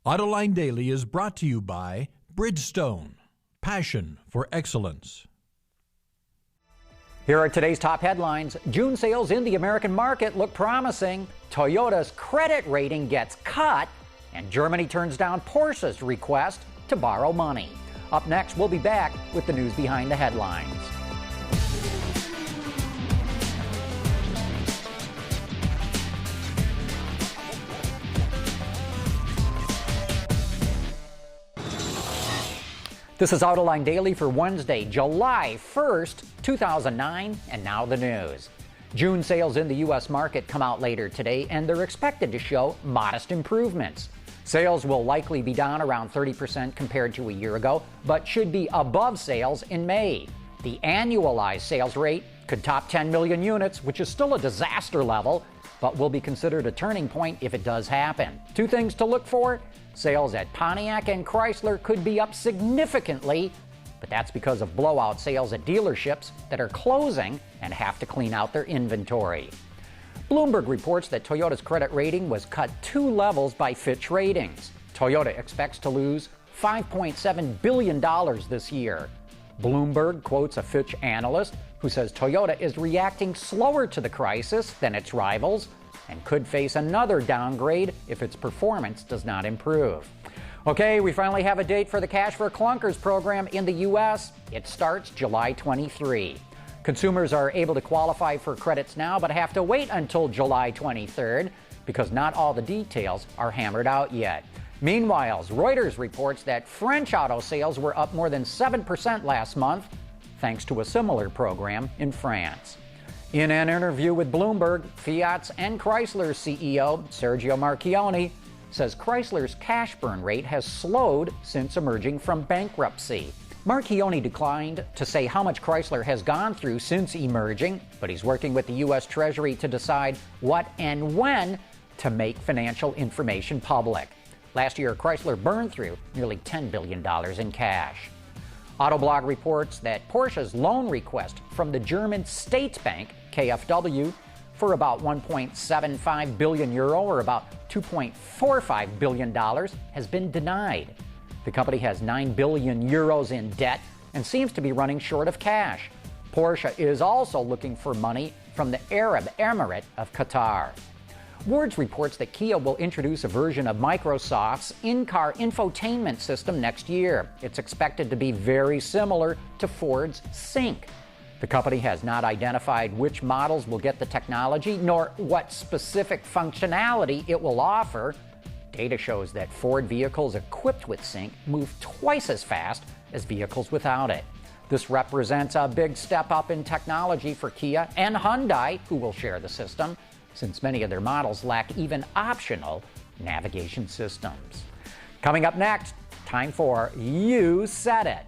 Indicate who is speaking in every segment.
Speaker 1: Autoline Daily is brought to you by Bridgestone, passion for excellence.
Speaker 2: Here are today's top headlines. June sales in the American market look promising. Toyota's credit rating gets cut, and Germany turns down Porsche's request to borrow money. Up next, we'll be back with the news behind the headlines. This is Autoline Daily for Wednesday, July 1st, 2009, and now the news. June sales in the U.S. market come out later today, and they're expected to show modest improvements. Sales will likely be down around 30% compared to a year ago, but should be above sales in May. The annualized sales rate could top 10 million units, which is still a disaster level, but will be considered a turning point if it does happen. Two things to look for. Sales at Pontiac and Chrysler could be up significantly, but that's because of blowout sales at dealerships that are closing and have to clean out their inventory. Bloomberg reports that Toyota's credit rating was cut 2 levels by Fitch Ratings. Toyota expects to lose $5.7 billion this year. Bloomberg quotes a Fitch analyst who says Toyota is reacting slower to the crisis than its rivals and could face another downgrade if its performance does not improve. Okay, we finally have a date for the Cash for Clunkers program in the U.S. It starts July 23. Consumers are able to qualify for credits now, but have to wait until July 23rd because not all the details are hammered out yet. Meanwhile, Reuters reports that French auto sales were up more than 7% last month, thanks to a similar program in France. In an interview with Bloomberg, Fiat's and Chrysler's CEO, Sergio Marchionne, says Chrysler's cash burn rate has slowed since emerging from bankruptcy. Marchionne declined to say how much Chrysler has gone through since emerging, but he's working with the U.S. Treasury to decide what and when to make financial information public. Last year, Chrysler burned through nearly $10 billion in cash. Autoblog reports that Porsche's loan request from the German State Bank, KfW, for about 1.75 billion euro, or about $2.45 billion, has been denied. The company has 9 billion euros in debt and seems to be running short of cash. Porsche is also looking for money from the Arab Emirate of Qatar. Wards reports that Kia will introduce a version of Microsoft's in-car infotainment system next year. It's expected to be very similar to Ford's Sync. The company has not identified which models will get the technology, nor what specific functionality it will offer. Data shows that Ford vehicles equipped with Sync move twice as fast as vehicles without it. This represents a big step up in technology for Kia and Hyundai, who will share the system, since many of their models lack even optional navigation systems. Coming up next, time for You Said It.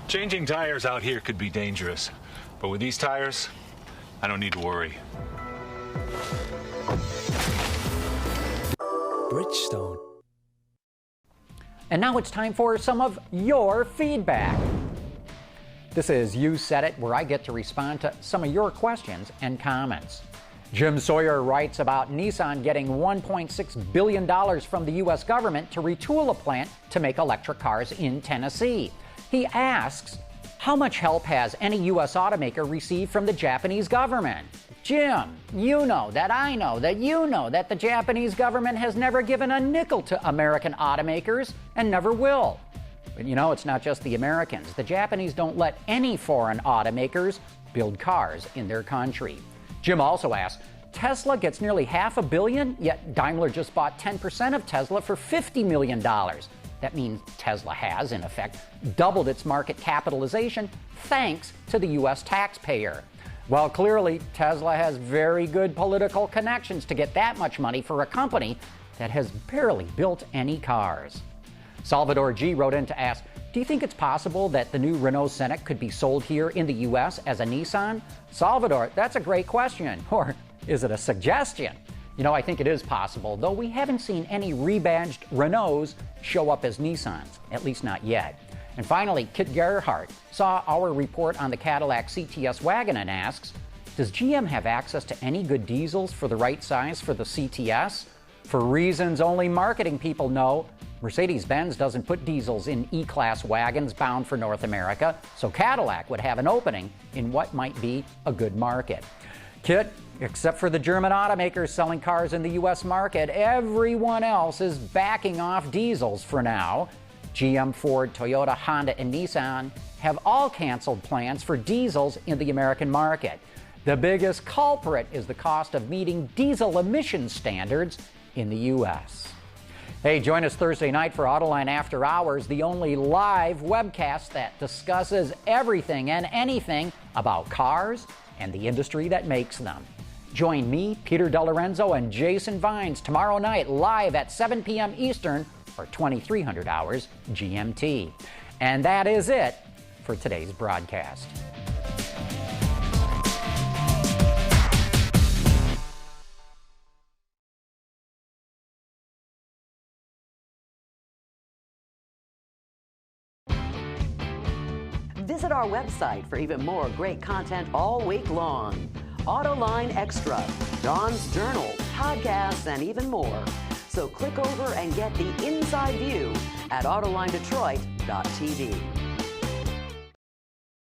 Speaker 3: Changing tires out here could be dangerous, but with these tires, I don't need to worry.
Speaker 4: Bridgestone.
Speaker 2: And now it's time for some of your feedback. This is You Said It, where I get to respond to some of your questions and comments. Jim Sawyer writes about Nissan getting $1.6 billion from the U.S. government to retool a plant to make electric cars in Tennessee. He asks, how much help has any U.S. automaker received from the Japanese government? Jim, you know that I know that you know that the Japanese government has never given a nickel to American automakers and never will. But you know, it's not just the Americans. The Japanese don't let any foreign automakers build cars in their country. Jim also asks, Tesla gets nearly $500 million, yet Daimler just bought 10% of Tesla for $50 million. That means Tesla has, in effect, doubled its market capitalization thanks to the U.S. taxpayer. Well, clearly, Tesla has very good political connections to get that much money for a company that has barely built any cars. Salvador G. wrote in to ask, do you think it's possible that the new Renault Scenic could be sold here in the U.S. as a Nissan? Salvador, that's a great question. Or is it a suggestion? You know, I think it is possible, though we haven't seen any rebadged Renaults show up as Nissans, at least not yet. And finally, Kit Gerhardt saw our report on the Cadillac CTS wagon and asks, does GM have access to any good diesels for the right size for the CTS? For reasons only marketing people know, Mercedes-Benz doesn't put diesels in E-Class wagons bound for North America, so Cadillac would have an opening in what might be a good market. Kit, except for the German automakers selling cars in the U.S. market, everyone else is backing off diesels for now. GM, Ford, Toyota, Honda, and Nissan have all canceled plans for diesels in the American market. The biggest culprit is the cost of meeting diesel emission standards in the U.S. Hey, join us Thursday night for Autoline After Hours, the only live webcast that discusses everything and anything about cars and the industry that makes them. Join me, Peter DeLorenzo, and Jason Vines tomorrow night live at 7 p.m. Eastern or 2300 hours GMT. And that is it for today's broadcast.
Speaker 4: Visit our website for even more great content all week long. Autoline Extra, Dawn's Journal, podcasts, and even more. So click over and get the inside view at AutolineDetroit.tv.